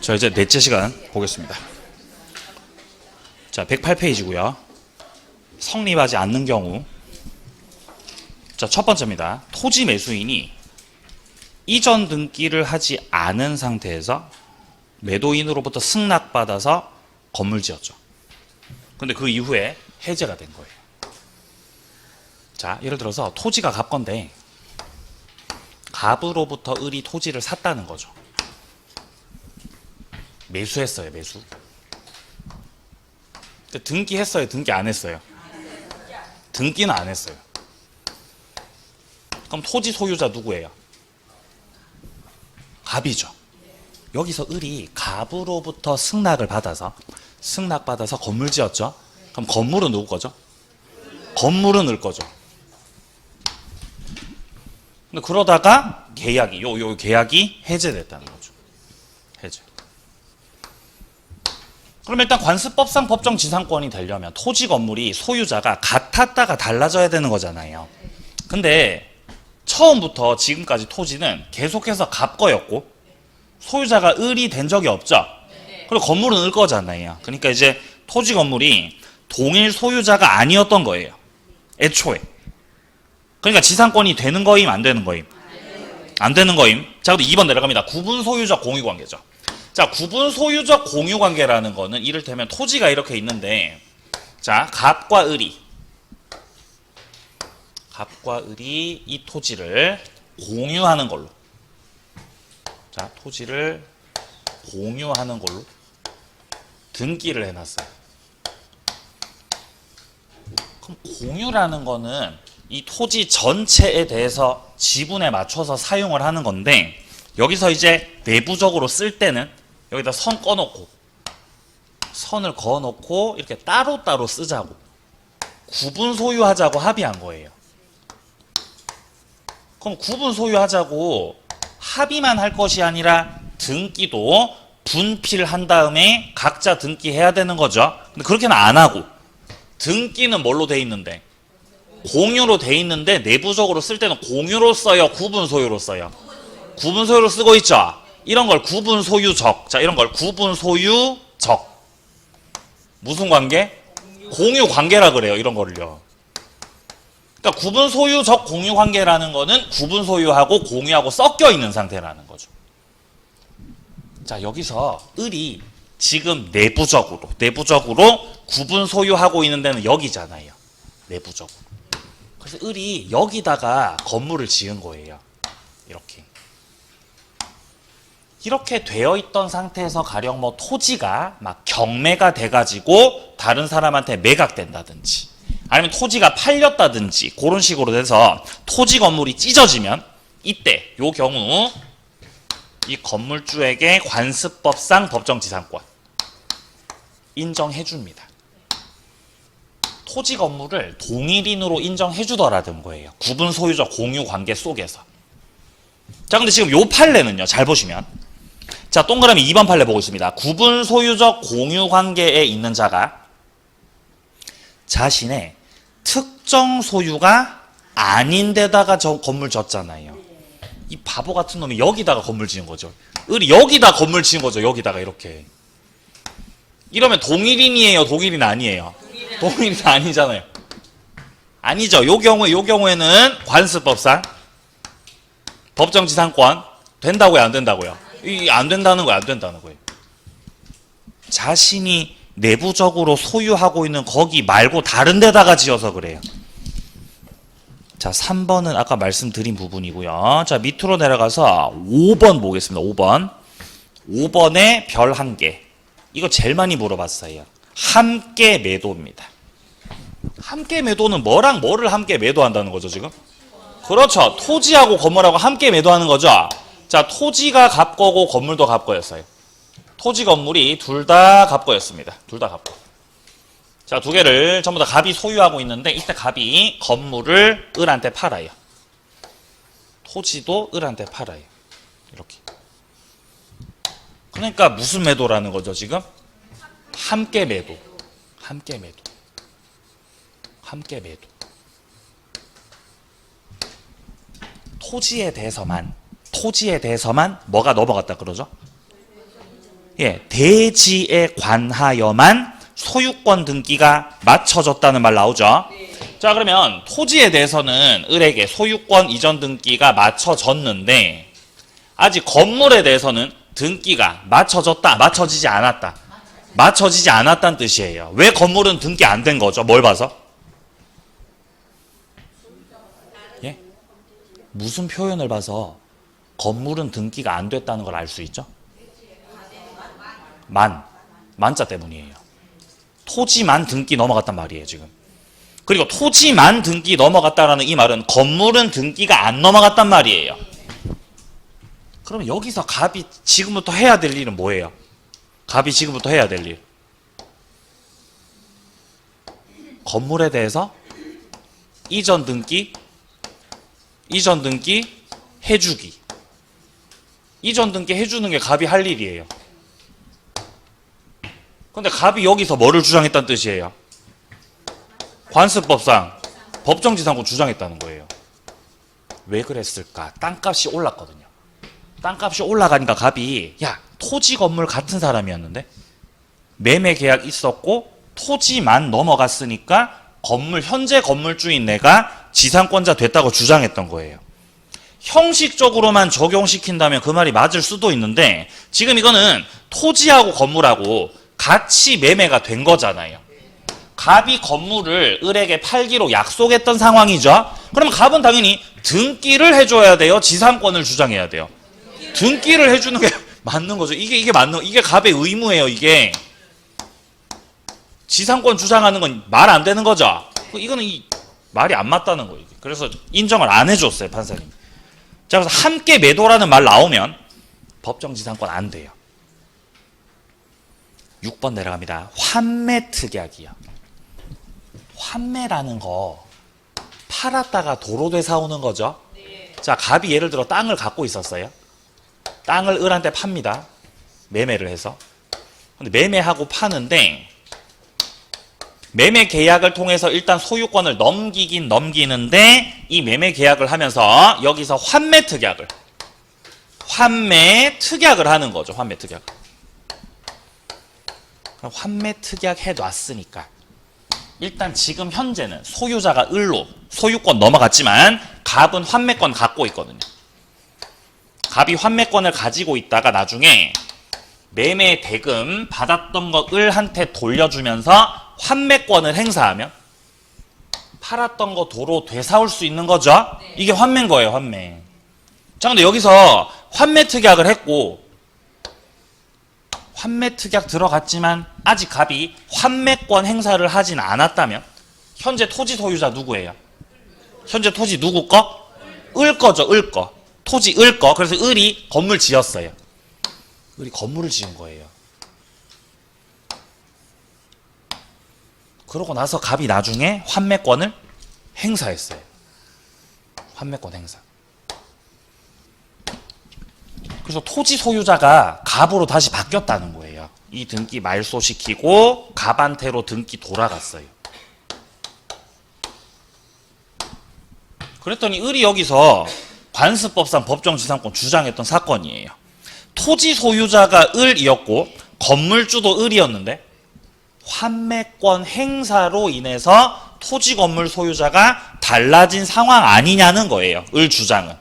자, 이제 넷째 시간 보겠습니다. 자, 108페이지고요. 성립하지 않는 경우. 자, 첫 번째입니다. 토지 매수인이 이전 등기를 하지 않은 상태에서 매도인으로부터 승낙받아서 건물 지었죠. 근데 그 이후에 해제가 된 거예요. 자, 예를 들어서 토지가 갑 건데 갑으로부터 을이 토지를 샀다는 거죠. 매수했어요, 매수. 등기했어요, 등기 안 했어요? 등기는 안 했어요. 그럼 토지 소유자 누구예요? 갑이죠. 여기서 을이 갑으로부터 승낙받아서 건물 지었죠. 그럼 건물은 누구 거죠? 건물은 을 거죠. 근데 그러다가 계약이 요 계약이 해제됐다는 거죠. 해제. 그럼 일단 관습법상 법정지상권이 되려면 토지 건물이 소유자가 같았다가 달라져야 되는 거잖아요. 근데 처음부터 지금까지 토지는 계속해서 갑 거였고 소유자가 을이 된 적이 없죠. 그리고 건물은 을 거잖아요. 그러니까 이제 토지 건물이 동일 소유자가 아니었던 거예요. 애초에. 그러니까 지상권이 되는 거임, 안 되는 거임? 안 되는 거임. 자, 그럼 2번 내려갑니다. 구분 소유적 공유관계죠. 자, 구분 소유적 공유관계라는 거는 이를테면 토지가 이렇게 있는데, 자, 갑과 을이 이 토지를 공유하는 걸로, 자, 토지를 공유하는 걸로 등기를 해놨어요. 그럼 공유라는 거는 이 토지 전체에 대해서 지분에 맞춰서 사용을 하는 건데, 여기서 이제 내부적으로 쓸 때는 여기다 선을 그어놓고 이렇게 따로따로 쓰자고, 구분 소유하자고 합의한 거예요. 그럼 구분 소유하자고 합의만 할 것이 아니라 등기도 분필한 다음에 각자 등기해야 되는 거죠. 근데 그렇게는 안 하고 등기는 뭘로 돼 있는데? 공유로 돼 있는데 내부적으로 쓸 때는 공유로 써요, 구분 소유로 써요? 구분 소유로 쓰고 있죠. 이런 걸 구분 소유적. 자, 이런 걸 구분 소유적. 무슨 관계? 공유 관계라 그래요, 이런 거를요. 그러니까 구분 소유적 공유 관계라는 거는 구분 소유하고 공유하고 섞여 있는 상태라는 거죠. 자, 여기서 을이 지금 내부적으로 구분 소유하고 있는 데는 여기잖아요. 내부적으로. 그래서 을이 여기다가 건물을 지은 거예요. 이렇게 되어 있던 상태에서 가령 뭐 토지가 막 경매가 돼가지고 다른 사람한테 매각된다든지 아니면 토지가 팔렸다든지 그런 식으로 돼서 토지 건물이 찢어지면 이때 요 경우 이 건물주에게 관습법상 법정지상권 인정해 줍니다. 토지 건물을 동일인으로 인정해 주더라는 거예요. 구분 소유적 공유 관계 속에서. 자, 근데 지금 요 판례는요, 잘 보시면, 자, 동그라미 2번 판례 보고 있습니다. 구분 소유적 공유 관계에 있는 자가 자신의 특정 소유가 아닌 데다가 저 건물 졌잖아요. 이 바보 같은 놈이 여기다가 건물 지은 거죠. 을이 여기다 건물 지은 거죠. 여기다가 이렇게. 이러면 동일인이에요, 동일인 아니에요? 동일인 아니잖아요. 아니죠. 요 경우에는 관습법상 법정지상권 된다고요, 안 된다고요? 안 된다는 거예요, 안 된다는 거예요. 자신이 내부적으로 소유하고 있는 거기 말고 다른 데다가 지어서 그래요. 자, 3번은 아까 말씀드린 부분이고요. 자, 밑으로 내려가서 5번 보겠습니다. 5번. 5번에 별 1개. 이거 제일 많이 물어봤어요. 함께 매도입니다. 함께 매도는 뭐랑 뭐를 함께 매도한다는 거죠, 지금? 그렇죠. 토지하고 건물하고 함께 매도하는 거죠. 자, 토지가 갑 거고 건물도 갑 거였어요. 토지 건물이 둘 다 갑 거였습니다. 둘 다 갑 거. 자, 두 개를 전부 다 갑이 소유하고 있는데 이때 갑이 건물을 을한테 팔아요. 토지도 을한테 팔아요. 이렇게. 그러니까 무슨 매도라는 거죠, 지금? 함께 매도. 함께 매도. 함께 매도. 토지에 대해서만 뭐가 넘어갔다 그러죠? 예, 대지에 관하여만 소유권 등기가 맞춰졌다는 말 나오죠. 자, 그러면 토지에 대해서는 을에게 소유권 이전 등기가 맞춰졌는데 아직 건물에 대해서는 등기가 맞춰졌다, 맞춰지지 않았다. 맞춰지지 않았다는 뜻이에요. 왜 건물은 등기 안 된 거죠? 뭘 봐서? 예? 무슨 표현을 봐서 건물은 등기가 안 됐다는 걸 알 수 있죠? 만자 때문이에요. 토지만 등기 넘어갔단 말이에요, 지금. 그리고 토지만 등기 넘어갔다라는 이 말은 건물은 등기가 안 넘어갔단 말이에요. 그러면 여기서 갑이 지금부터 해야 될 일은 뭐예요? 갑이 지금부터 해야 될 일. 건물에 대해서 이전 등기 해주기. 이전 등기 해주는 게 갑이 할 일이에요. 근데 갑이 여기서 뭐를 주장했다는 뜻이에요? 관습법상 법정지상권 주장했다는 거예요. 왜 그랬을까? 땅값이 올랐거든요. 땅값이 올라가니까 갑이 야, 토지 건물 같은 사람이었는데 매매 계약 있었고 토지만 넘어갔으니까 현재 건물주인 내가 지상권자 됐다고 주장했던 거예요. 형식적으로만 적용시킨다면 그 말이 맞을 수도 있는데 지금 이거는 토지하고 건물하고 같이 매매가 된 거잖아요. 갑이 건물을 을에게 팔기로 약속했던 상황이죠. 그럼 갑은 당연히 등기를 해줘야 돼요? 지상권을 주장해야 돼요? 등기를 해주는 게 맞는 거죠. 이게 갑의 의무예요, 이게. 지상권 주장하는 건 말 안 되는 거죠. 이거는 말이 안 맞다는 거예요. 그래서 인정을 안 해줬어요, 판사님. 자, 그래서 함께 매도라는 말 나오면 법정지상권 안 돼요. 6번 내려갑니다. 환매 특약이요. 환매라는 거 팔았다가 도로돼 사오는 거죠. 자, 갑이 예를 들어 땅을 갖고 있었어요. 땅을 을한테 팝니다. 매매를 해서. 근데 매매하고 파는데 매매 계약을 통해서 일단 소유권을 넘기긴 넘기는데 이 매매 계약을 하면서 여기서 환매 특약을 하는 거죠. 환매 특약. 환매 특약 해놨으니까 일단 지금 현재는 소유자가 을로 소유권 넘어갔지만 갑은 환매권 갖고 있거든요. 갑이 환매권을 가지고 있다가 나중에 매매 대금 받았던 거 을한테 돌려주면서 환매권을 행사하면 팔았던 거 도로 되사올 수 있는 거죠. 이게 환매인 거예요, 환매. 자, 근데 여기서 환매 특약을 했고 환매 특약 들어갔지만 아직 갑이 환매권 행사를 하진 않았다면 현재 토지 소유자 누구예요? 현재 토지 누구 거? 을 거죠, 을 거. 토지 을 거. 그래서 을이 건물 지었어요. 을이 건물을 지은 거예요. 그러고 나서 갑이 나중에 환매권을 행사했어요. 환매권 행사. 그래서 토지 소유자가 갑으로 다시 바뀌었다는 거예요. 이 등기 말소시키고 갑한테로 등기 돌아갔어요. 그랬더니 을이 여기서 관습법상 법정지상권 주장했던 사건이에요. 토지 소유자가 을이었고 건물주도 을이었는데 환매권 행사로 인해서 토지 건물 소유자가 달라진 상황 아니냐는 거예요. 을 주장은.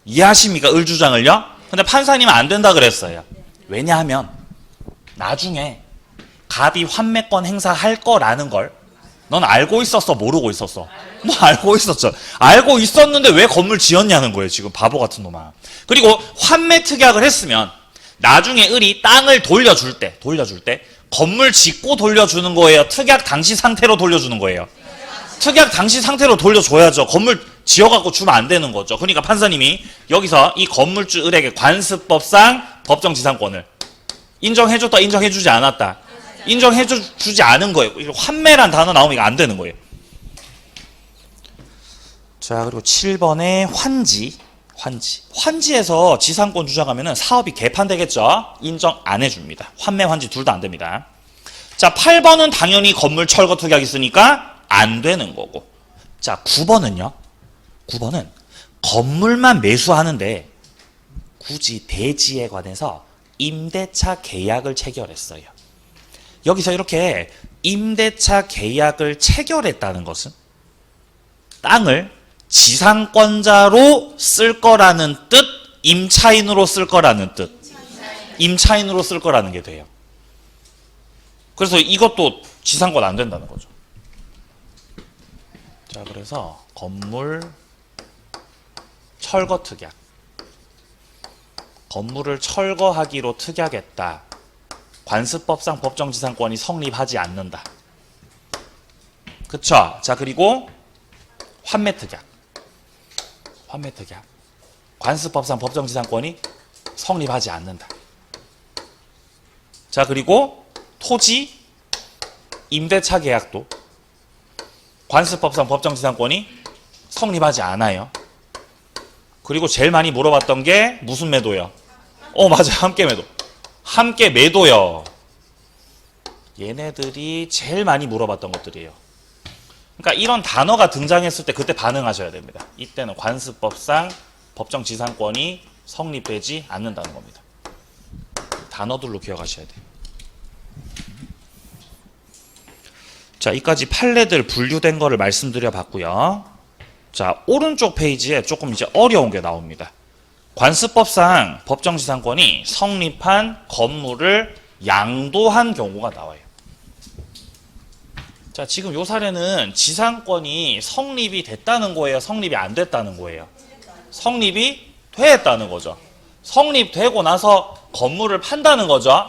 이해하십니까? 을 주장을요? 근데 판사님은 안 된다 그랬어요. 왜냐하면 나중에 갑이 환매권 행사할 거라는 걸 넌 알고 있었어? 모르고 있었어? 너 알고 있었죠. 알고 있었는데 왜 건물 지었냐는 거예요. 지금 바보 같은 놈아. 그리고 환매 특약을 했으면 나중에 을이 땅을 돌려줄 때 건물 짓고 돌려주는 거예요? 특약 당시 상태로 돌려주는 거예요? 특약 당시 상태로 돌려줘야죠. 건물 지어갖고 주면 안 되는 거죠. 그러니까 판사님이 여기서 이 건물주 을에게 관습법상 법정지상권을 인정해줬다, 인정해주지 않았다. 인정해주지 않은 거예요. 환매란 단어 나오면 이거 안 되는 거예요. 자, 그리고 7번에 환지에서 지상권 주장하면 사업이 개판되겠죠. 인정 안 해줍니다. 환매, 환지 둘 다 안 됩니다. 자, 8번은 당연히 건물 철거 특약이 있으니까 안 되는 거고. 자, 9번은요. 9번은 건물만 매수하는데 굳이 대지에 관해서 임대차 계약을 체결했어요. 여기서 이렇게 임대차 계약을 체결했다는 것은 땅을 지상권자로 쓸 거라는 뜻, 임차인으로 쓸 거라는 뜻. 임차인으로 쓸 거라는 게 돼요. 그래서 이것도 지상권 안 된다는 거죠. 자, 그래서 건물 철거 특약. 건물을 철거하기로 특약했다. 관습법상 법정지상권이 성립하지 않는다. 그쵸? 자, 그리고 환매특약. 환매특약. 관습법상 법정지상권이 성립하지 않는다. 자, 그리고 토지 임대차 계약도 관습법상 법정지상권이 성립하지 않아요. 그리고 제일 많이 물어봤던 게 무슨 매도요? 맞아요. 함께 매도. 함께 매도요. 얘네들이 제일 많이 물어봤던 것들이에요. 그러니까 이런 단어가 등장했을 때 그때 반응하셔야 됩니다. 이때는 관습법상 법정지상권이 성립되지 않는다는 겁니다. 단어들로 기억하셔야 돼요. 자, 이까지 판례들 분류된 거를 말씀드려 봤고요. 자, 오른쪽 페이지에 조금 이제 어려운 게 나옵니다. 관습법상 법정지상권이 성립한 건물을 양도한 경우가 나와요. 자, 지금 요 사례는 지상권이 성립이 됐다는 거예요? 성립이 안 됐다는 거예요? 성립이 됐다는 거죠. 성립되고 나서 건물을 판다는 거죠.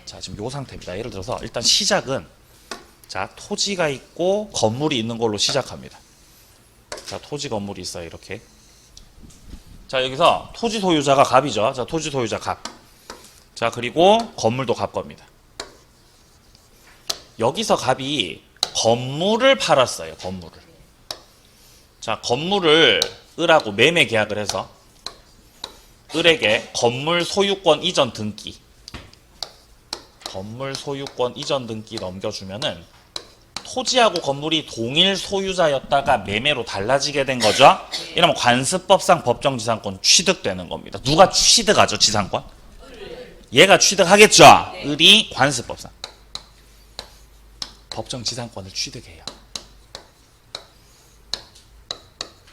자, 지금 요 상태입니다. 예를 들어서 일단 시작은 자, 토지가 있고 건물이 있는 걸로 시작합니다. 자, 토지 건물이 있어요. 이렇게. 자, 여기서 토지 소유자가 갑이죠. 자, 토지 소유자 갑. 자, 그리고 건물도 갑 겁니다. 여기서 갑이 건물을 팔았어요. 건물을. 자, 건물을 을하고 매매 계약을 해서 을에게 건물 소유권 이전 등기. 건물 소유권 이전 등기 넘겨주면은 토지하고 건물이 동일 소유자였다가 매매로 달라지게 된 거죠. 이러면 관습법상 법정지상권 취득되는 겁니다. 누가 취득하죠? 지상권? 얘가 취득하겠죠. 을이 관습법상 법정지상권을 취득해요.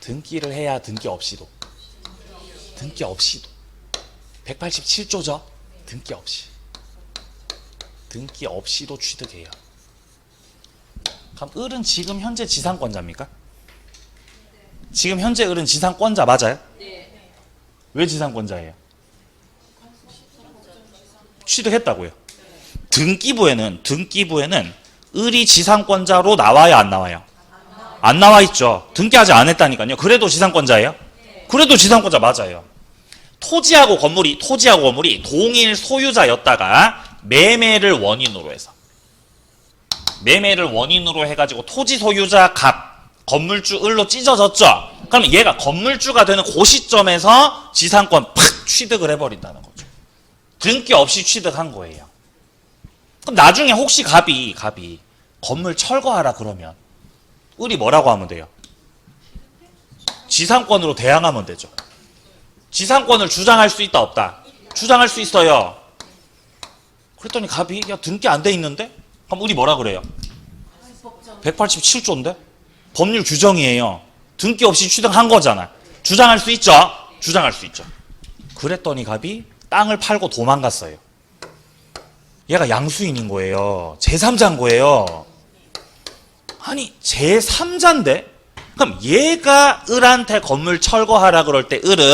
등기를 해야 등기 없이도. 등기 없이도. 187조죠. 등기 없이. 등기 없이도 취득해요. 그럼 을은 지금 현재 지상권자입니까? 지금 현재 을은 지상권자 맞아요? 네. 왜 지상권자예요? 취득했다고요. 등기부에는 을이 지상권자로 나와야 안 나와요? 안 나와 있죠. 등기하지 않았다니까요. 그래도 지상권자예요? 그래도 지상권자 맞아요. 토지하고 건물이 동일 소유자였다가 매매를 원인으로 해서 해가지고 토지 소유자 갑, 건물주 을로 찢어졌죠. 그럼 얘가 건물주가 되는 그 시점에서 지상권 팍 취득을 해버린다는 거죠. 등기 없이 취득한 거예요. 그럼 나중에 혹시 갑이 건물 철거하라 그러면 을이 뭐라고 하면 돼요? 지상권으로 대항하면 되죠. 지상권을 주장할 수 있다 없다? 주장할 수 있어요. 그랬더니 갑이 야 등기 안 돼 있는데? 그럼 을이 뭐라 그래요? 187조인데? 법률 규정이에요. 등기 없이 취득한 거잖아. 주장할 수 있죠? 주장할 수 있죠. 그랬더니 갑이 땅을 팔고 도망갔어요. 얘가 양수인인 거예요. 제3자인 거예요. 아니 제3자인데? 그럼 얘가 을한테 건물 철거하라 그럴 때 을은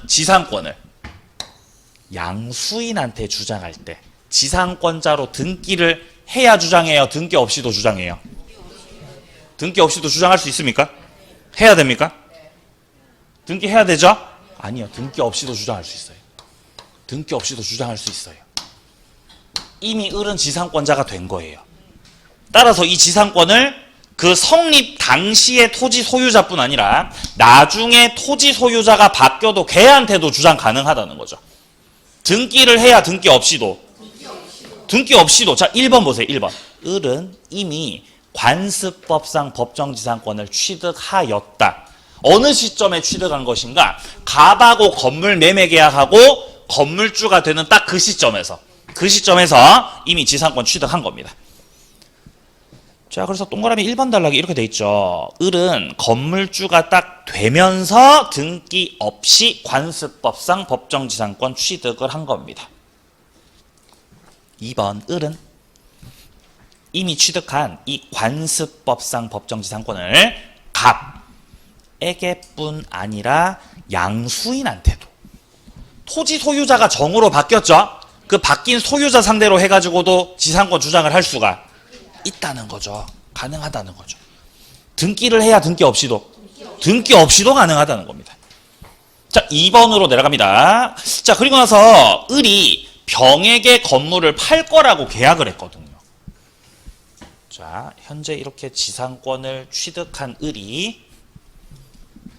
지상권을 양수인한테 주장할 때 지상권자로 등기를 해야 주장해요? 등기 없이도 주장해요? 등기 없이도 주장할 수 있습니까? 해야 됩니까? 등기해야 되죠? 아니요. 등기 없이도 주장할 수 있어요. 등기 없이도 주장할 수 있어요. 이미 을은 지상권자가 된 거예요. 따라서 이 지상권을 그 성립 당시의 토지 소유자뿐 아니라 나중에 토지 소유자가 바뀌어도 걔한테도 주장 가능하다는 거죠. 등기를 해야 등기 없이도. 등기 없이도. 자, 1번 보세요. 1번. 을은 이미 관습법상 법정지상권을 취득하였다. 어느 시점에 취득한 것인가? 갑하고 건물 매매 계약하고 건물주가 되는 딱 그 시점에서 이미 지상권 취득한 겁니다. 자, 그래서 동그라미 1번 단락이 이렇게 돼 있죠. 을은 건물주가 딱 되면서 등기 없이 관습법상 법정지상권 취득을 한 겁니다. 2번 을은 이미 취득한 이 관습법상 법정지상권을 갑에게뿐 아니라 양수인한테도, 토지 소유자가 정으로 바뀌었죠. 그 바뀐 소유자 상대로 해가지고도 지상권 주장을 할 수가 있다는 거죠. 가능하다는 거죠. 등기를 해야 등기 없이도 가능하다는 겁니다. 자, 2번으로 내려갑니다. 자, 그리고 나서 을이 병에게 건물을 팔 거라고 계약을 했거든요. 자, 현재 이렇게 지상권을 취득한 을이,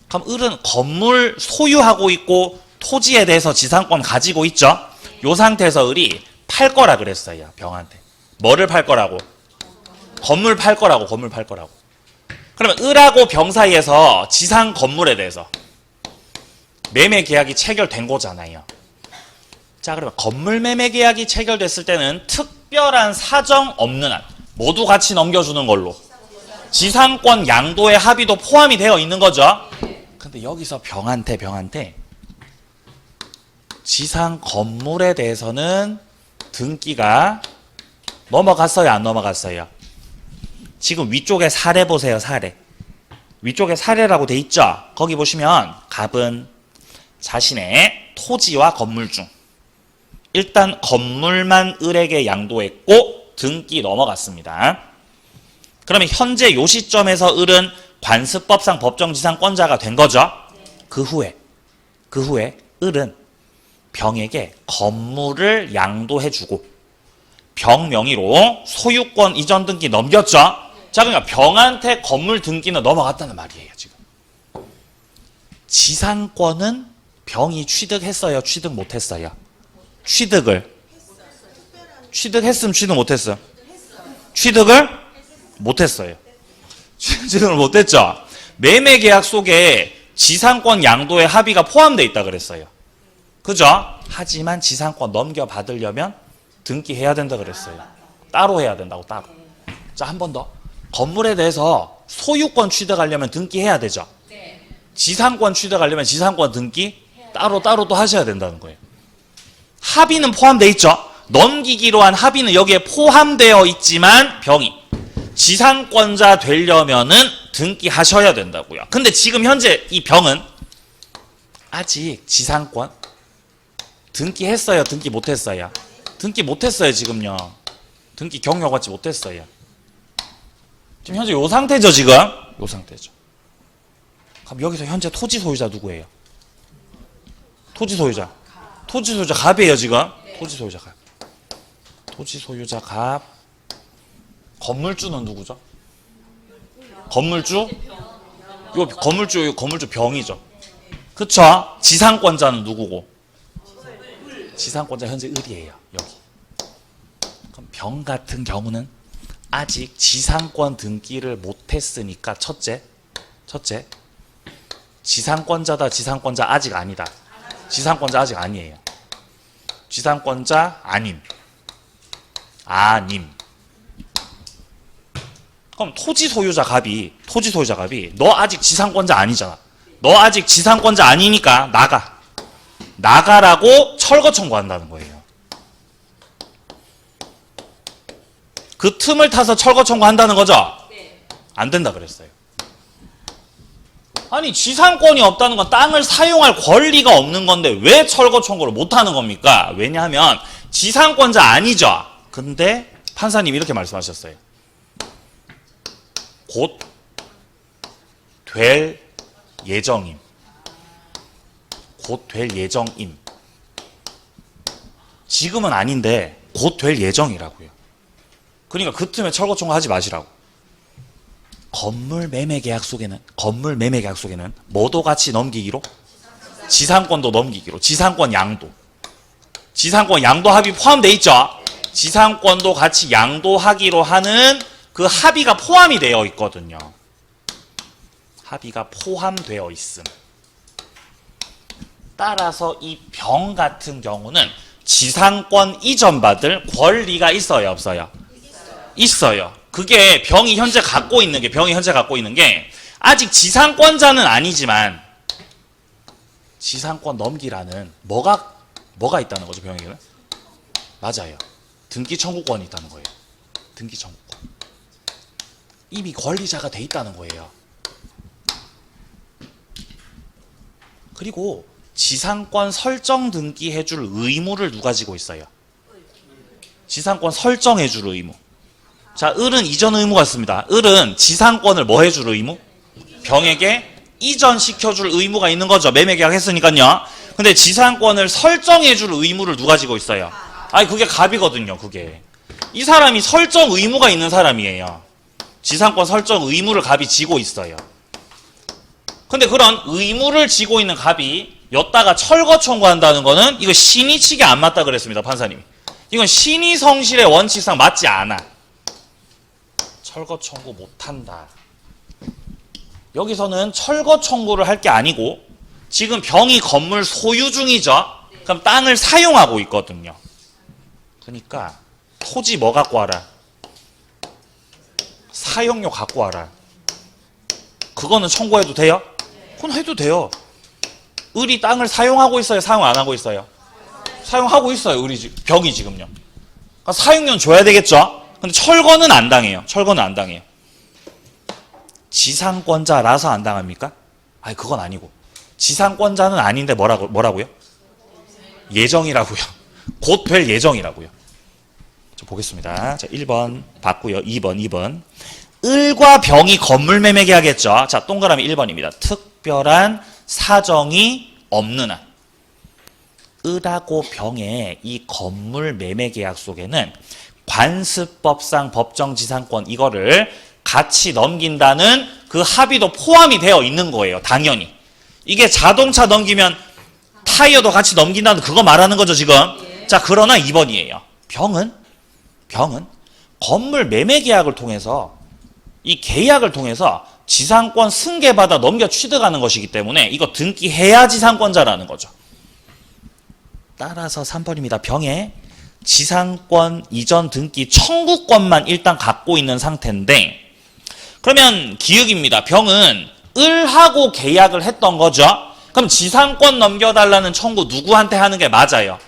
그럼 을은 건물 소유하고 있고 토지에 대해서 지상권 가지고 있죠. 요 상태에서 을이 팔 거라 그랬어요. 병한테. 뭐를 팔 거라고? 건물 팔 거라고. 그러면 을하고 병 사이에서 지상 건물에 대해서 매매 계약이 체결된 거잖아요. 자, 그러면 건물 매매 계약이 체결됐을 때는 특별한 사정 없는 한 모두 같이 넘겨주는 걸로 지상권 양도의 합의도 포함이 되어 있는 거죠. 근데 여기서 병한테 지상 건물에 대해서는 등기가 넘어갔어요, 안 넘어갔어요? 지금 위쪽에 사례 보세요, 사례. 위쪽에 사례라고 돼 있죠? 거기 보시면 갑은 자신의 토지와 건물 중 일단 건물만 을에게 양도했고 등기 넘어갔습니다. 그러면 현재 요 시점에서 을은 관습법상 법정지상권자가 된 거죠? 그 후에 을은 병에게 건물을 양도해주고 병 명의로 소유권 이전 등기 넘겼죠? 자, 그러니까 병한테 건물 등기는 넘어갔다는 말이에요, 지금. 지상권은 병이 취득했어요, 취득 못했어요? 취득했음, 취득 못했어? 취득을 못했어요. 취득을 못했죠? 매매계약 속에 지상권 양도의 합의가 포함되어 있다 그랬어요. 그죠? 하지만 지상권 넘겨받으려면 등기해야 된다 그랬어요. 따로 해야 된다고, 따로. 자, 한 번 더. 건물에 대해서 소유권 취득하려면 등기해야 되죠. 지상권 취득하려면 지상권 등기 따로 또 하셔야 된다는 거예요. 합의는 포함되어 있죠. 넘기기로 한 합의는 여기에 포함되어 있지만 병이 지상권자 되려면은 등기하셔야 된다고요. 근데 지금 현재 이 병은 아직 지상권 등기했어요, 등기 못했어요? 등기 못했어요, 지금요. 등기 경력 받지 못했어요. 지금 현재 요 상태죠, 지금? 요 상태죠. 그럼 여기서 현재 토지 소유자 누구예요? 토지 소유자 갑이에요, 지금? 토지 소유자 갑. 건물주는 누구죠? 건물주 병이죠. 그쵸? 지상권자는 누구고? 지상권자 현재 을이에요, 여기. 그럼 병 같은 경우는 아직 지상권 등기를 못했으니까 첫째, 지상권자다, 지상권자 아직 아니다. 지상권자 아직 아니에요. 지상권자 아님. 그럼 토지 소유자 갑이 너 아직 지상권자 아니잖아. 너 아직 지상권자 아니니까 나가라고 철거 청구한다는 거예요. 그 틈을 타서 철거 청구한다는 거죠? 안 된다 그랬어요. 아니, 지상권이 없다는 건 땅을 사용할 권리가 없는 건데 왜 철거 청구를 못 하는 겁니까? 왜냐하면 지상권자 아니죠. 근데 판사님이 이렇게 말씀하셨어요. 곧 될 예정임. 지금은 아닌데 곧 될 예정이라고요. 그러니까 그 틈에 철거 청구하지 마시라고. 건물 매매 계약 속에는 뭐도 같이 넘기기로? 지상권도 넘기기로. 지상권 양도 합의 포함되어 있죠. 지상권도 같이 양도하기로 하는 그 합의가 포함이 되어 있거든요. 합의가 포함되어 있음. 따라서 이 병 같은 경우는 지상권 이전받을 권리가 있어요, 없어요? 있어요. 그게 병이 현재 갖고 있는 게 아직 지상권자는 아니지만 지상권 넘기라는 뭐가 있다는 거죠, 병에게는? 맞아요. 등기 청구권이 있다는 거예요. 등기 청구권. 이미 권리자가 돼 있다는 거예요. 그리고 지상권 설정 등기해줄 의무를 누가 지고 있어요? 지상권 설정해줄 의무. 자, 을은 이전 의무가 있습니다. 을은 지상권을 뭐 해줄 의무? 병에게 이전시켜줄 의무가 있는 거죠. 매매계약 했으니까요. 근데 지상권을 설정해줄 의무를 누가 지고 있어요? 아니, 그게 갑이거든요, 그게. 이 사람이 설정 의무가 있는 사람이에요. 지상권 설정 의무를 갑이 지고 있어요. 근데 그런 의무를 지고 있는 갑이 였다가 철거 청구한다는 거는 이거 신의칙에 안 맞다 그랬습니다, 판사님이. 이건 신의성실의 원칙상 맞지 않아. 철거 청구 못한다. 여기서는 철거 청구를 할 게 아니고 지금 병이 건물 소유 중이죠. 그럼 땅을 사용하고 있거든요. 그러니까 토지 뭐 갖고 와라? 사용료 갖고 와라. 그거는 청구해도 돼요? 그건 해도 돼요. 을이 땅을 사용하고 있어요? 사용 안 하고 있어요? 사용하고 있어요. 병이 지금요. 그러니까 사용료는 줘야 되겠죠? 근데 철거는 안 당해요. 철거는 안 당해요. 지상권자라서 안 당합니까? 아니, 그건 아니고. 지상권자는 아닌데 뭐라고요? 예정이라고요. 곧 될 예정이라고요. 자, 보겠습니다. 자, 1번 봤고요. 2번. 을과 병이 건물 매매 계약했죠. 자, 동그라미 1번입니다. 특별한 사정이 없는 한. 을하고 병의 이 건물 매매 계약 속에는 관습법상 법정지상권 이거를 같이 넘긴다는 그 합의도 포함이 되어 있는 거예요. 당연히. 이게 자동차 넘기면 타이어도 같이 넘긴다는 그거 말하는 거죠, 지금. 자, 그러나 2번이에요. 병은 건물 매매 계약을 통해서 이 계약을 통해서 지상권 승계받아 넘겨 취득하는 것이기 때문에 이거 등기해야 지상권자라는 거죠. 따라서 3번입니다. 병에 지상권 이전 등기 청구권만 일단 갖고 있는 상태인데, 그러면 기억입니다. 병은 을하고 계약을 했던 거죠. 그럼 지상권 넘겨달라는 청구 누구한테 하는 게 맞아요?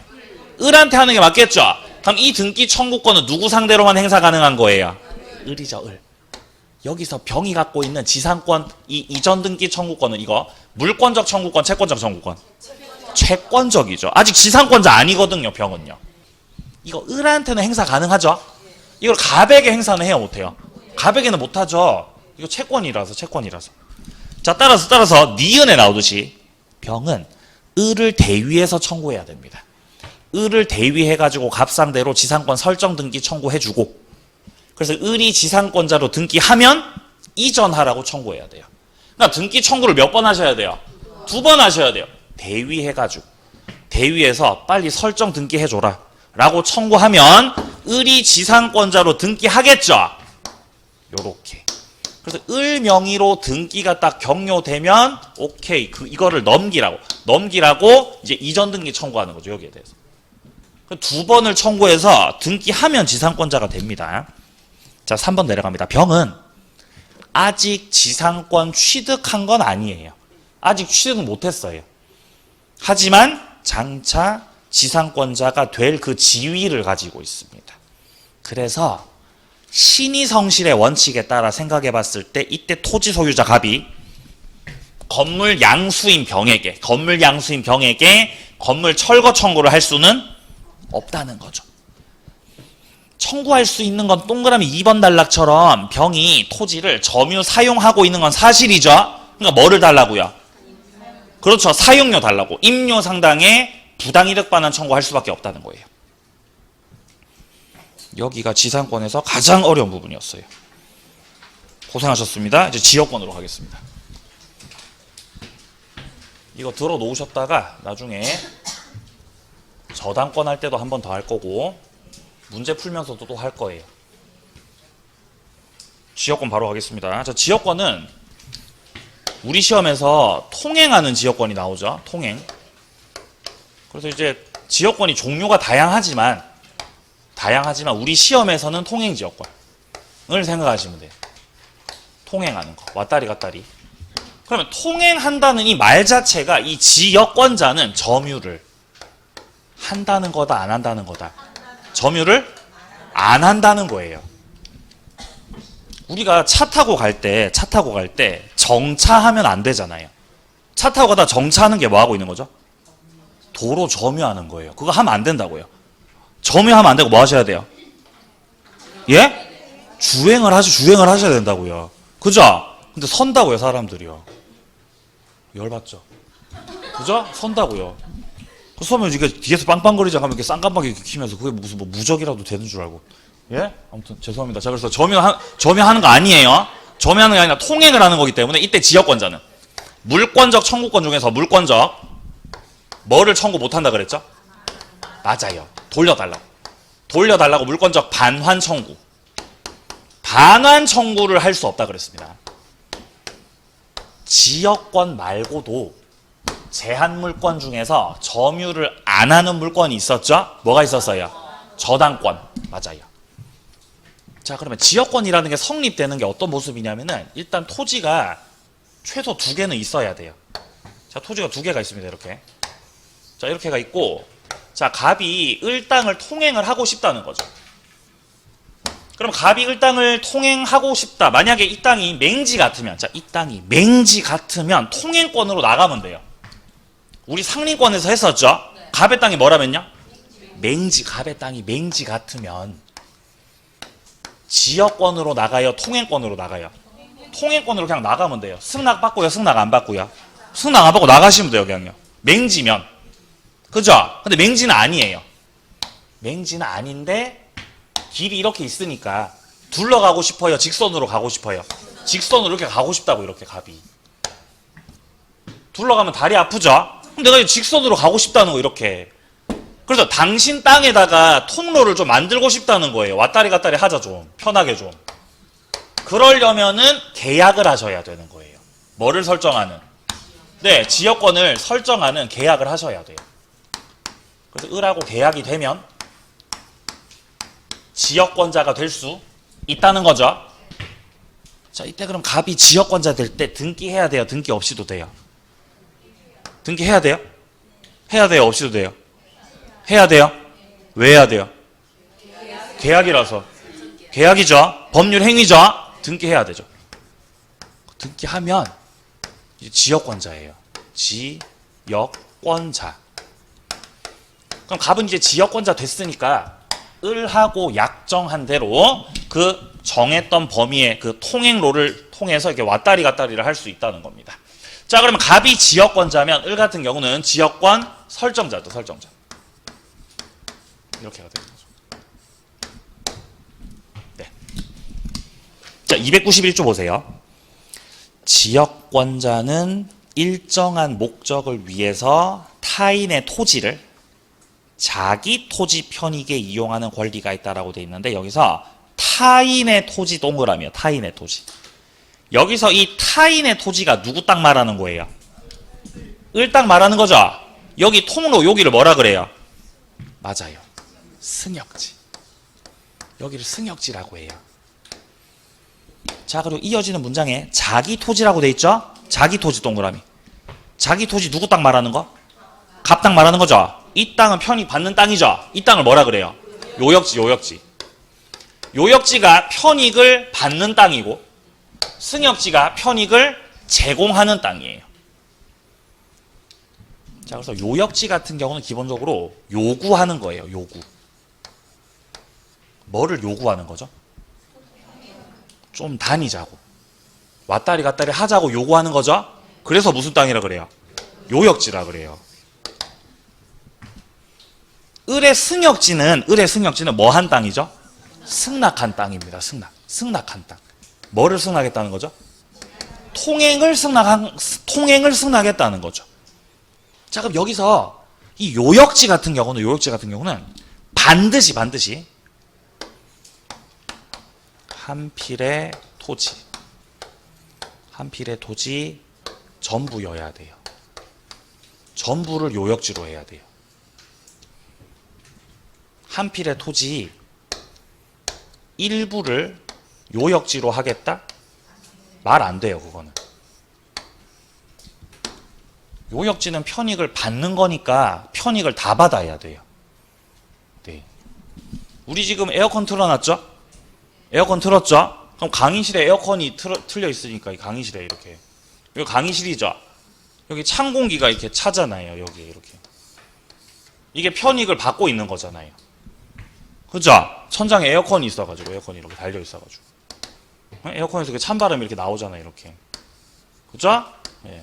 을한테 하는 게 맞겠죠? 그럼 이 등기 청구권은 누구 상대로만 행사 가능한 거예요? 을이죠, 을. 여기서 병이 갖고 있는 지상권 이 이전 등기 청구권은 이거 물권적 청구권, 채권적 청구권? 채권적이죠. 아직 지상권자 아니거든요, 병은요. 이거 을한테는 행사 가능하죠? 이걸 갑에게 행사는 해요, 못해요? 갑에게는 못하죠. 이거 채권이라서. 자, 따라서 니은에 나오듯이 병은 을을 대위해서 청구해야 됩니다. 을을 대위해가지고 갑상대로 지상권 설정 등기 청구해주고, 그래서 을이 지상권자로 등기하면 이전하라고 청구해야 돼요. 그러니까 등기 청구를 몇 번 하셔야 돼요? 2번 하셔야 돼요. 대위해가지고 대위해서 빨리 설정 등기해줘라 라고 청구하면 을이 지상권자로 등기하겠죠. 요렇게. 그래서 을 명의로 등기가 딱 격려되면 오케이, 이거를 넘기라고 이제 이전 등기 청구하는 거죠, 여기에 대해서. 2번을 청구해서 등기하면 지상권자가 됩니다. 자, 3번 내려갑니다. 병은 아직 지상권 취득한 건 아니에요. 아직 취득은 못했어요. 하지만 장차 지상권자가 될 그 지위를 가지고 있습니다. 그래서 신의성실의 원칙에 따라 생각해 봤을 때 이때 토지 소유자 갑이 건물 양수인 병에게 건물 철거 청구를 할 수는 없다는 거죠. 청구할 수 있는 건 동그라미 2번 단락처럼 병이 토지를 점유 사용하고 있는 건 사실이죠. 그러니까 뭐를 달라고요? 그렇죠. 사용료 달라고. 임료 상당의 부당이득 반환 청구할 수밖에 없다는 거예요. 여기가 지상권에서 가장 어려운 부분이었어요. 고생하셨습니다. 이제 지역권으로 가겠습니다. 이거 들어 놓으셨다가 나중에 저당권 할 때도 한 번 더 할 거고 문제 풀면서도 또 할 거예요. 지역권 바로 가겠습니다. 자, 지역권은 우리 시험에서 통행하는 지역권이 나오죠. 통행. 그래서 이제 지역권이 종류가 다양하지만 우리 시험에서는 통행 지역권을 생각하시면 돼요. 통행하는 거. 왔다리 갔다리. 그러면 통행한다는 이 말 자체가 이 지역권자는 점유를 한다는 거다, 안 한다는 거다. 점유를 안 한다는 거예요. 우리가 차 타고 갈 때 정차하면 안 되잖아요. 차 타고 가다 정차하는 게 뭐 하고 있는 거죠? 도로 점유하는 거예요. 그거 하면 안 된다고요. 점유하면 안 되고 뭐 하셔야 돼요? 예? 주행을 하셔야 된다고요. 그죠? 근데 선다고요, 사람들이요. 열받죠? 그죠? 선다고요. 서면 이게 뒤에서 빵빵거리자 하면 이렇게 쌍깜빡이 이렇게 키면서 그게 무슨 뭐 무적이라도 되는 줄 알고. 예? 아무튼 죄송합니다. 자, 그래서 점유하는 거 아니에요. 점유하는 게 아니라 통행을 하는 거기 때문에 이때 지역권자는 물권적 청구권 중에서 물권적 뭐를 청구 못한다 그랬죠? 맞아요. 돌려달라고 물권적 반환 청구. 반환 청구를 할 수 없다 그랬습니다. 지역권 말고도 제한 물권 중에서 점유를 안 하는 물권이 있었죠? 뭐가 있었어요? 저당권. 맞아요. 자, 그러면 지역권이라는 게 성립되는 게 어떤 모습이냐면은 일단 토지가 최소 2개는 있어야 돼요. 자, 토지가 2개가 있습니다. 이렇게. 자, 이렇게가 있고, 자, 갑이 을 땅을 통행을 하고 싶다는 거죠. 그럼 갑이 을 땅을 통행하고 싶다. 만약에 이 땅이 맹지 같으면, 자, 이 땅이 맹지 같으면 통행권으로 나가면 돼요. 우리 상린권에서 했었죠? 갑의 땅이 뭐라면요? 맹지, 갑의 땅이 맹지 같으면 지역권으로 나가요? 통행권으로 나가요? 통행권으로 그냥 나가면 돼요. 승낙 받고요? 승낙 안 받고요? 승낙 안 받고 나가시면 돼요, 그냥요. 맹지면. 그죠? 근데 맹지는 아니에요. 맹지는 아닌데 길이 이렇게 있으니까 둘러가고 싶어요? 직선으로 가고 싶어요? 직선으로 이렇게 가고 싶다고, 이렇게 갑이. 둘러가면 다리 아프죠? 그럼 내가 직선으로 가고 싶다는 거, 이렇게. 그래서 당신 땅에다가 통로를 좀 만들고 싶다는 거예요. 왔다리 갔다리 하자, 좀. 편하게 좀. 그러려면은 계약을 하셔야 되는 거예요. 뭐를 설정하는? 네, 지역권을 설정하는 계약을 하셔야 돼요. 그래서 을하고 계약이 되면 지역권자가 될 수 있다는 거죠. 자, 이때 그럼 갑이 지역권자 될 때 등기해야 돼요? 등기 없이도 돼요? 등기해야 돼요? 해야 돼요? 없이도 돼요? 해야 돼요? 왜 해야 돼요? 계약이라서. 계약이죠. 법률 행위죠. 등기해야 되죠. 등기하면 이제 지역권자예요. 지역권자. 그럼 갑은 이제 지역권자 됐으니까 을하고 약정한 대로 그 정했던 범위의 그 통행로를 통해서 이렇게 왔다리 갔다리를 할 수 있다는 겁니다. 자, 그러면 갑이 지역권자면 을 같은 경우는 지역권 설정자죠, 설정자. 이렇게 되는 거죠. 네. 자, 291조 보세요. 지역권자는 일정한 목적을 위해서 타인의 토지를 자기 토지 편익에 이용하는 권리가 있다라고 되어 있는데, 여기서 타인의 토지 동그라미요. 타인의 토지. 여기서 이 타인의 토지가 누구 땅 말하는 거예요? 을 땅 말하는 거죠? 여기 통로 여기를 뭐라 그래요? 맞아요. 승역지. 여기를 승역지라고 해요. 자, 그리고 이어지는 문장에 자기 토지라고 돼 있죠? 자기 토지 동그라미. 자기 토지 누구 땅 말하는 거? 갑 땅 말하는 거죠? 이 땅은 편익 받는 땅이죠? 이 땅을 뭐라 그래요? 요역지, 요역지. 요역지가 편익을 받는 땅이고 승역지가 편익을 제공하는 땅이에요. 자, 그래서 요역지 같은 경우는 기본적으로 요구하는 거예요. 요구. 뭐를 요구하는 거죠? 좀 다니자고. 왔다리 갔다리 하자고 요구하는 거죠? 그래서 무슨 땅이라 그래요? 요역지라 그래요. 을의 승역지는 뭐 한 땅이죠? 승낙한 땅입니다. 승낙한 땅. 뭐를 승낙했다는 거죠? 통행을 승낙했다는 거죠. 자, 그럼 여기서 이 요역지 같은 경우는 반드시 한 필의 토지 전부여야 돼요. 전부를 요역지로 해야 돼요. 한 필의 토지 일부를 요역지로 하겠다? 말 안 돼요, 그거는. 요역지는 편익을 받는 거니까 편익을 다 받아야 돼요. 네. 우리 지금 에어컨 틀어놨죠? 에어컨 틀었죠? 그럼 강의실에 에어컨이 틀려 있으니까 이 강의실에 이렇게. 여기 강의실이죠? 여기 찬 공기가 이렇게 차잖아요, 여기 이렇게. 이게 편익을 받고 있는 거잖아요. 그죠? 천장에 에어컨이 있어가지고, 에어컨이 이렇게 달려 있어가지고. 에어컨에서 찬바람이 이렇게 나오잖아요, 이렇게. 그죠? 예.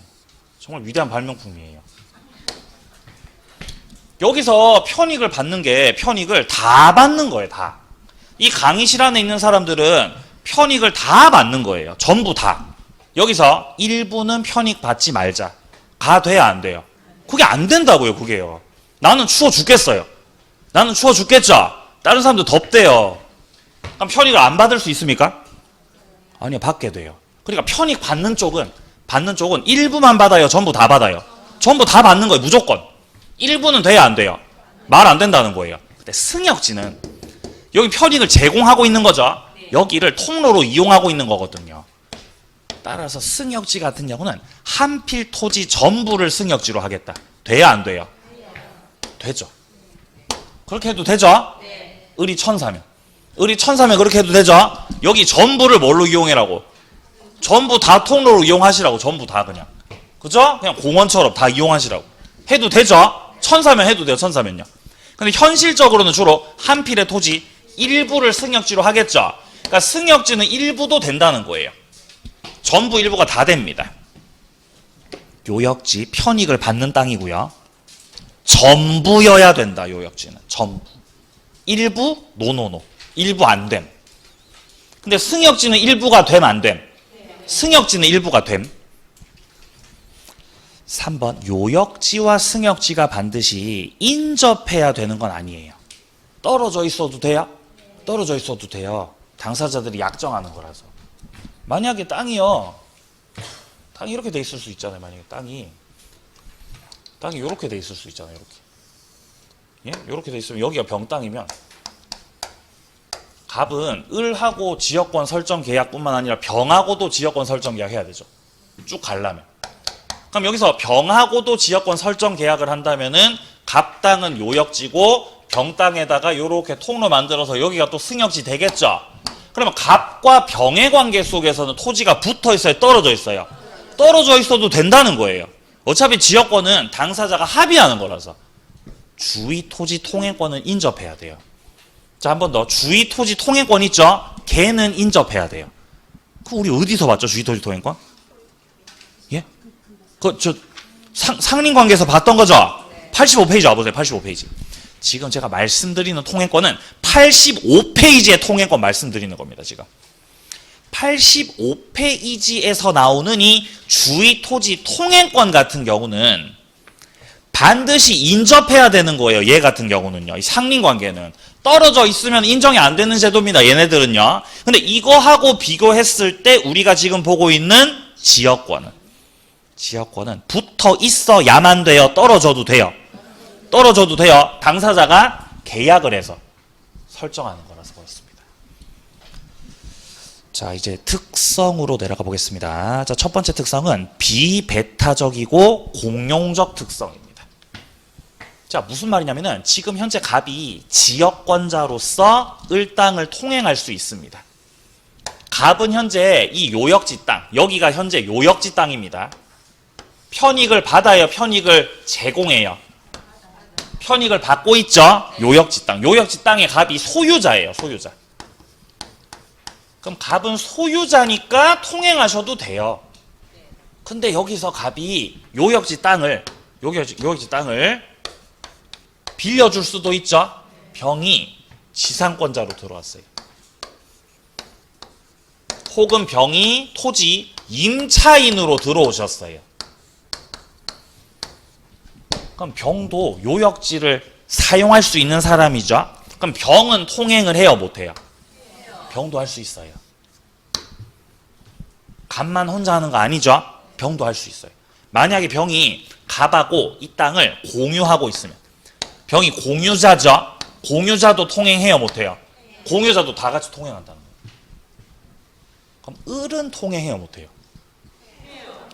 정말 위대한 발명품이에요. 여기서 편익을 받는 게 편익을 다 받는 거예요, 다. 이 강의실 안에 있는 사람들은 편익을 다 받는 거예요. 전부 다. 여기서 일부는 편익 받지 말자. 가 돼야 안 돼요? 그게 안 된다고요, 그게요. 나는 추워 죽겠어요. 나는 추워 죽겠죠? 다른 사람도 덥대요. 그럼 편익을 안 받을 수 있습니까? 아니요, 받게 돼요. 그러니까 편익 받는 쪽은 일부만 받아요, 전부 다 받아요? 전부 다 받는 거예요, 무조건. 일부는 돼야 안 돼요? 말 안 된다는 거예요. 근데 승역지는 여기 편익을 제공하고 있는 거죠. 여기를 통로로 이용하고 있는 거거든요. 따라서 승역지 같은 경우는 한 필 토지 전부를 승역지로 하겠다. 돼야 안 돼요? 되죠. 그렇게 해도 되죠? 을이 천사면. 을이 천사면 그렇게 해도 되죠? 여기 전부를 뭘로 이용해라고? 전부 다 통로로 이용하시라고. 전부 다 그냥. 그죠? 그냥 공원처럼 다 이용하시라고. 해도 되죠? 천사면 해도 돼요, 천사면요. 근데 현실적으로는 주로 한 필의 토지 일부를 승역지로 하겠죠? 그러니까 승역지는 일부도 된다는 거예요. 전부 일부가 다 됩니다. 요역지 편익을 받는 땅이고요. 전부여야 된다, 요역지는. 전부. 일부? 노노노. 일부 안 됨. 근데 승역지는 일부가 됨, 안 됨? 승역지는 일부가 됨. 3번 요역지와 승역지가 반드시 인접해야 되는 건 아니에요. 떨어져 있어도 돼요? 떨어져 있어도 돼요. 당사자들이 약정하는 거라서. 만약에 땅이 이렇게 돼 있을 수 있잖아요. 만약에 땅이 이렇게 돼 있을 수 있잖아요. 이렇게. 예? 이렇게 돼 있으면 여기가 병땅이면 갑은 을하고 지역권 설정 계약뿐만 아니라 병하고도 지역권 설정 계약 해야 되죠. 쭉 가려면. 그럼 여기서 병하고도 지역권 설정 계약을 한다면은 갑 땅은 요역지고 병 땅에다가 이렇게 통로 만들어서 여기가 또 승역지 되겠죠. 그러면 갑과 병의 관계 속에서는 토지가 붙어 있어요, 떨어져 있어요? 떨어져 있어도 된다는 거예요. 어차피 지역권은 당사자가 합의하는 거라서. 주의 토지 통행권은 인접해야 돼요. 자, 한 번 더. 주의 토지 통행권 있죠? 걔는 인접해야 돼요. 그 우리 어디서 봤죠? 주의 토지 통행권? 예? 상린관계에서 봤던 거죠? 85페이지 와보세요. 85페이지. 지금 제가 말씀드리는 통행권은 85페이지의 통행권 말씀드리는 겁니다. 지금 85페이지에서 나오는 이 주의 토지 통행권 같은 경우는 반드시 인접해야 되는 거예요. 얘 같은 경우는요. 이 상린관계는 떨어져 있으면 인정이 안 되는 제도입니다. 얘네들은요. 근데 이거하고 비교했을 때 우리가 지금 보고 있는 지역권은 붙어 있어야만 돼요? 떨어져도 돼요? 떨어져도 돼요. 당사자가 계약을 해서 설정하는 거라서 그렇습니다. 자, 이제 특성으로 내려가 보겠습니다. 자, 첫 번째 특성은 비배타적이고 공용적 특성입니다. 자, 무슨 말이냐면은 지금 현재 갑이 지역권자로서 을 땅을 통행할 수 있습니다. 갑은 현재 이 요역지 땅, 여기가 현재 요역지 땅입니다. 편익을 받아요? 편익을 제공해요? 편익을 받고 있죠? 요역지 땅. 요역지 땅의 갑이 소유자예요. 소유자. 그럼 갑은 소유자니까 통행하셔도 돼요. 근데 여기서 갑이 요역지 땅을 빌려줄 수도 있죠? 병이 지상권자로 들어왔어요. 혹은 병이 토지 임차인으로 들어오셨어요. 그럼 병도 요역지를 사용할 수 있는 사람이죠. 그럼 병은 통행을 해요, 못해요? 병도 할 수 있어요. 갑만 혼자 하는 거 아니죠? 병도 할 수 있어요. 만약에 병이 갑하고 이 땅을 공유하고 있으면, 병이 공유자죠? 공유자도 통행해요, 못해요? 공유자도 다 같이 통행한다는 거예요. 그럼 을은 통행해요, 못해요?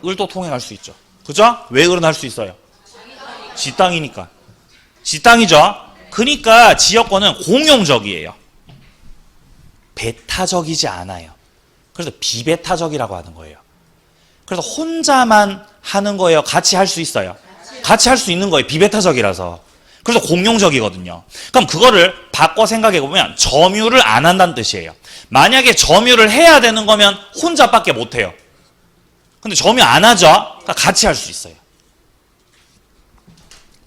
을도 통행할 수 있죠. 그죠? 왜 을은 할 수 있어요? 지 땅이니까. 지 땅이죠? 그러니까 지역권은 공용적이에요. 배타적이지 않아요. 그래서 비배타적이라고 하는 거예요. 그래서 혼자만 하는 거예요? 같이 할 수 있어요? 같이 할 수 있는 거예요. 비배타적이라서. 그래서 공용적이거든요. 그럼 그거를 바꿔 생각해 보면 점유를 안 한다는 뜻이에요. 만약에 점유를 해야 되는 거면 혼자밖에 못 해요. 근데 점유 안 하죠? 그러니까 같이 할 수 있어요.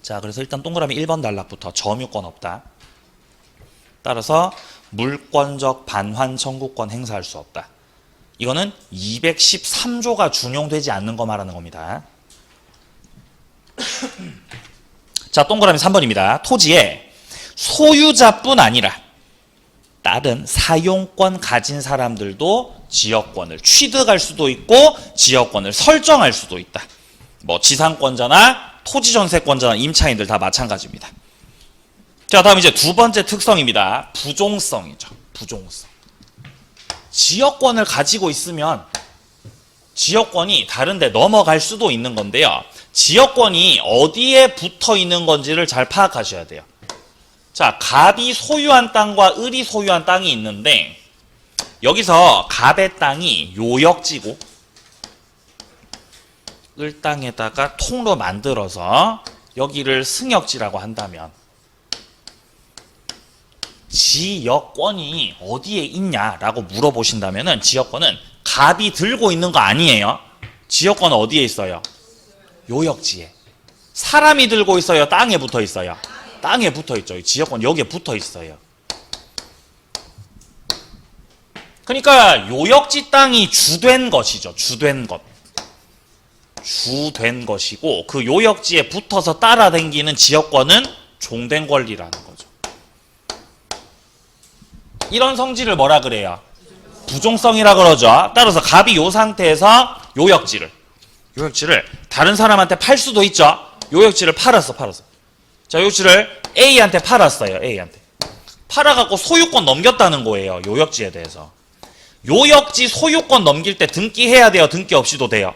자, 그래서 일단 동그라미 1번 단락부터 점유권 없다. 따라서 물권적 반환 청구권 행사할 수 없다. 이거는 213조가 준용되지 않는 거 말하는 겁니다. 자, 동그라미 3번입니다. 토지에 소유자뿐 아니라 다른 사용권 가진 사람들도 지역권을 취득할 수도 있고 지역권을 설정할 수도 있다. 뭐 지상권자나 토지전세권자나 임차인들 다 마찬가지입니다. 자, 다음 이제 두 번째 특성입니다. 부종성이죠. 부종성. 지역권을 가지고 있으면 지역권이 다른 데 넘어갈 수도 있는 건데요. 지역권이 어디에 붙어 있는 건지를 잘 파악하셔야 돼요. 자, 갑이 소유한 땅과 을이 소유한 땅이 있는데 여기서 갑의 땅이 요역지고 을 땅에다가 통로 만들어서 여기를 승역지라고 한다면 지역권이 어디에 있냐라고 물어보신다면은 지역권은 갑이 들고 있는 거 아니에요. 지역권은 어디에 있어요? 요역지에. 사람이 들고 있어요? 땅에 붙어 있어요? 땅에 붙어 있죠. 지역권 여기에 붙어 있어요. 그러니까 요역지 땅이 주된 것이죠. 주된 것. 주된 것이고 그 요역지에 붙어서 따라다니는 지역권은 종된 권리라는 거죠. 이런 성질을 뭐라 그래요? 부종성이라 그러죠. 따라서 갑이 요 상태에서 요역지를 다른 사람한테 팔 수도 있죠. 요역지를 팔았어. 자, 요역지를 A한테 팔았어요. A한테. 팔아갖고 소유권 넘겼다는 거예요. 요역지에 대해서. 요역지 소유권 넘길 때 등기해야 돼요? 등기 없이도 돼요?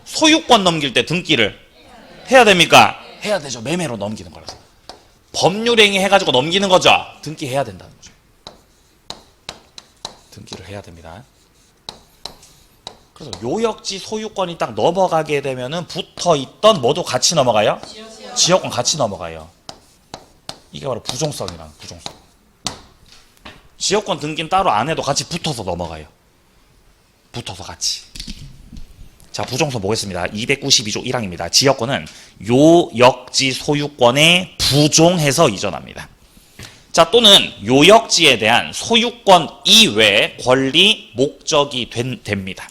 소유권 넘길 때 등기를 해야 됩니까? 해야 되죠. 매매로 넘기는 거라서. 법률행위 해가지고 넘기는 거죠. 등기해야 된다는 거죠. 등기를 해야 됩니다. 그래서 요역지 소유권이 딱 넘어가게 되면은 붙어있던 뭐도 같이 넘어가요? 지역권 같이 넘어가요. 이게 바로 부종성이라는 부종성. 지역권 등기는 따로 안 해도 같이 붙어서 넘어가요. 붙어서 같이. 자, 부종성 보겠습니다. 292조 1항입니다. 지역권은 요역지 소유권에 부종해서 이전합니다. 자, 또는 요역지에 대한 소유권 이외의 권리, 목적이 됩니다.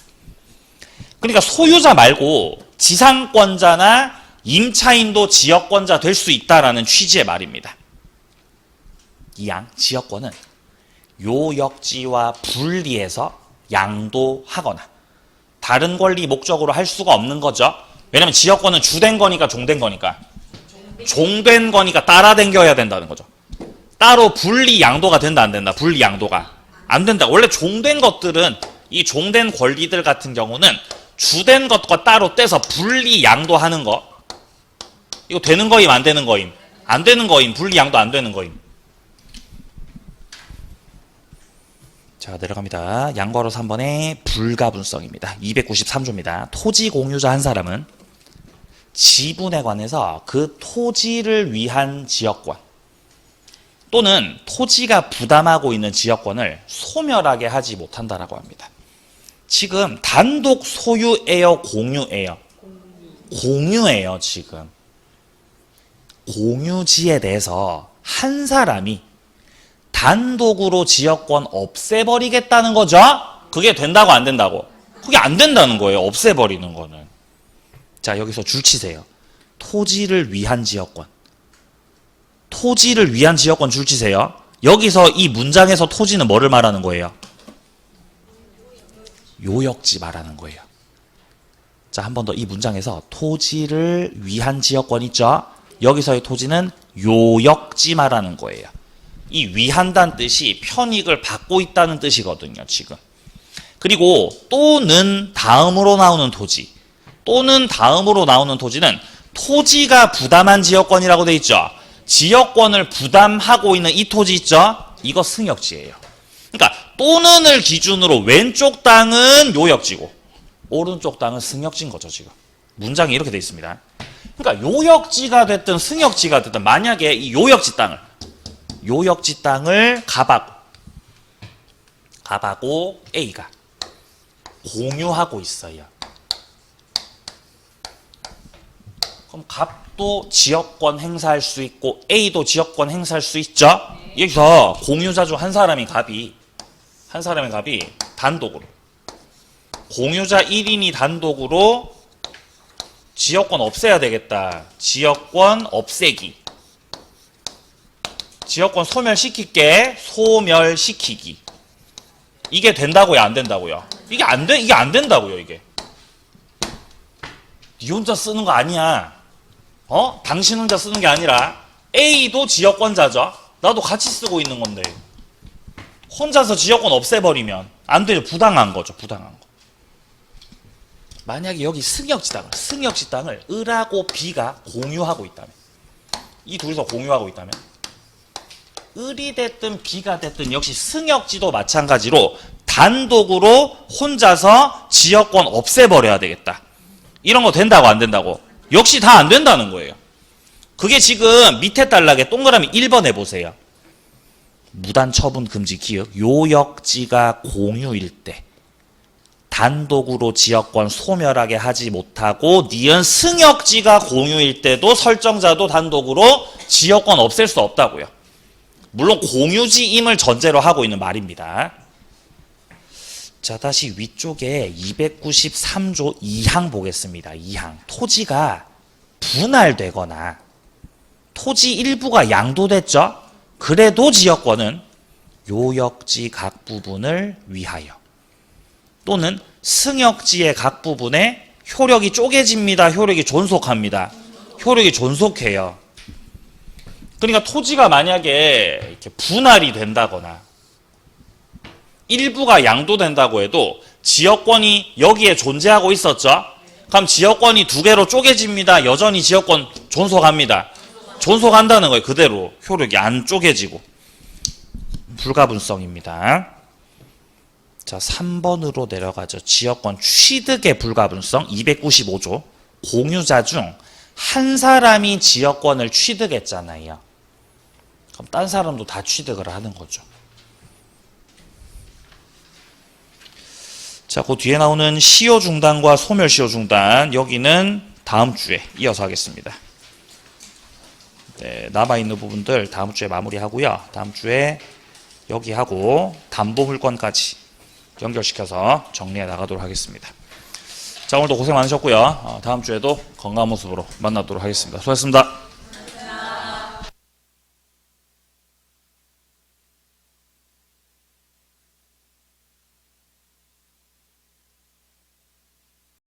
그러니까 소유자 말고 지상권자나 임차인도 지역권자 될 수 있다라는 취지의 말입니다. 이항 지역권은 요역지와 분리해서 양도하거나 다른 권리 목적으로 할 수가 없는 거죠. 왜냐면 지역권은 주된 거니까 종된 거니까. 종된 거니까 따라당겨야 된다는 거죠. 따로 분리 양도가 된다 안 된다. 분리 양도가 안 된다. 원래 종된 것들은 이 종된 권리들 같은 경우는 주된 것과 따로 떼서 분리 양도하는 거. 이거 되는 거임 안 되는 거임? 안 되는 거임. 분리 양도 안 되는 거임. 자, 내려갑니다. 양괄호 3번의 불가분성입니다. 293조입니다. 토지 공유자 한 사람은 지분에 관해서 그 토지를 위한 지역권 또는 토지가 부담하고 있는 지역권을 소멸하게 하지 못한다라고 합니다. 지금 단독 소유예요? 공유예요? 공유예요, 지금. 공유지에 대해서 한 사람이 단독으로 지역권 없애버리겠다는 거죠? 그게 된다고 안 된다고? 그게 안 된다는 거예요. 없애버리는 거는. 자, 여기서 줄 치세요. 토지를 위한 지역권. 토지를 위한 지역권 줄 치세요. 여기서 이 문장에서 토지는 뭐를 말하는 거예요? 요역지 말하는 거예요. 자, 한 번 더 이 문장에서 토지를 위한 지역권 있죠? 여기서의 토지는 요역지 말하는 거예요. 이 위한다는 뜻이 편익을 받고 있다는 뜻이거든요, 지금. 그리고 또는 다음으로 나오는 토지. 또는 다음으로 나오는 토지는 토지가 부담한 지역권이라고 돼 있죠. 지역권을 부담하고 있는 이 토지 있죠? 이거 승역지예요. 그러니까 또는을 기준으로 왼쪽 땅은 요역지고 오른쪽 땅은 승역지인 거죠, 지금. 문장이 이렇게 돼 있습니다. 그러니까 요역지가 됐든 승역지가 됐든 만약에 이 요역지 땅을 갑하고 A가 공유하고 있어요. 그럼 갑도 지역권 행사할 수 있고 A도 지역권 행사할 수 있죠? 여기서 공유자 중 한 사람이 갑이 단독으로 공유자 1인이 단독으로 지역권 없애야 되겠다. 지역권 없애기. 지역권 소멸시키기. 이게 된다고요, 안 된다고요? 이게 안 된다고요, 이게. 니 혼자 쓰는 거 아니야. 당신 혼자 쓰는 게 아니라 A도 지역권자죠. 나도 같이 쓰고 있는 건데. 혼자서 지역권 없애버리면 안 되죠. 부당한 거죠, 부당한 거. 만약에 여기 승역지 땅을 을하고 B가 공유하고 있다면, 이 둘이서 공유하고 있다면, 을이 됐든 B가 됐든 역시 승역지도 마찬가지로 단독으로 혼자서 지역권 없애버려야 되겠다. 이런 거 된다고 안 된다고? 역시 다 안 된다는 거예요. 그게 지금 밑에 단락에 동그라미 1번 해보세요. 무단 처분 금지 기역, 요역지가 공유일 때 단독으로 지역권 소멸하게 하지 못하고 니은 승역지가 공유일 때도 설정자도 단독으로 지역권 없앨 수 없다고요. 물론 공유지임을 전제로 하고 있는 말입니다. 자, 다시 위쪽에 293조 2항 보겠습니다. 2항. 토지가 분할되거나 토지 일부가 양도됐죠? 그래도 지역권은 요역지 각 부분을 위하여 또는 승역지의 각 부분에 효력이 쪼개집니다. 효력이 존속합니다. 효력이 존속해요. 그러니까 토지가 만약에 이렇게 분할이 된다거나 일부가 양도된다고 해도 지역권이 여기에 존재하고 있었죠? 그럼 지역권이 두 개로 쪼개집니다. 여전히 지역권 존속합니다. 존속한다는 거예요. 그대로 효력이 안 쪼개지고. 불가분성입니다. 자, 3번으로 내려가죠. 지역권 취득의 불가분성 295조. 공유자 중 한 사람이 지역권을 취득했잖아요. 그럼 딴 사람도 다 취득을 하는 거죠. 자, 그 뒤에 나오는 시효 중단과 소멸 시효 중단, 여기는 다음 주에 이어서 하겠습니다. 네, 남아있는 부분들 다음 주에 마무리하고요. 다음 주에 여기 하고 담보 물건까지 연결시켜서 정리해 나가도록 하겠습니다. 자, 오늘도 고생 많으셨고요. 다음 주에도 건강한 모습으로 만나도록 하겠습니다. 수고하셨습니다.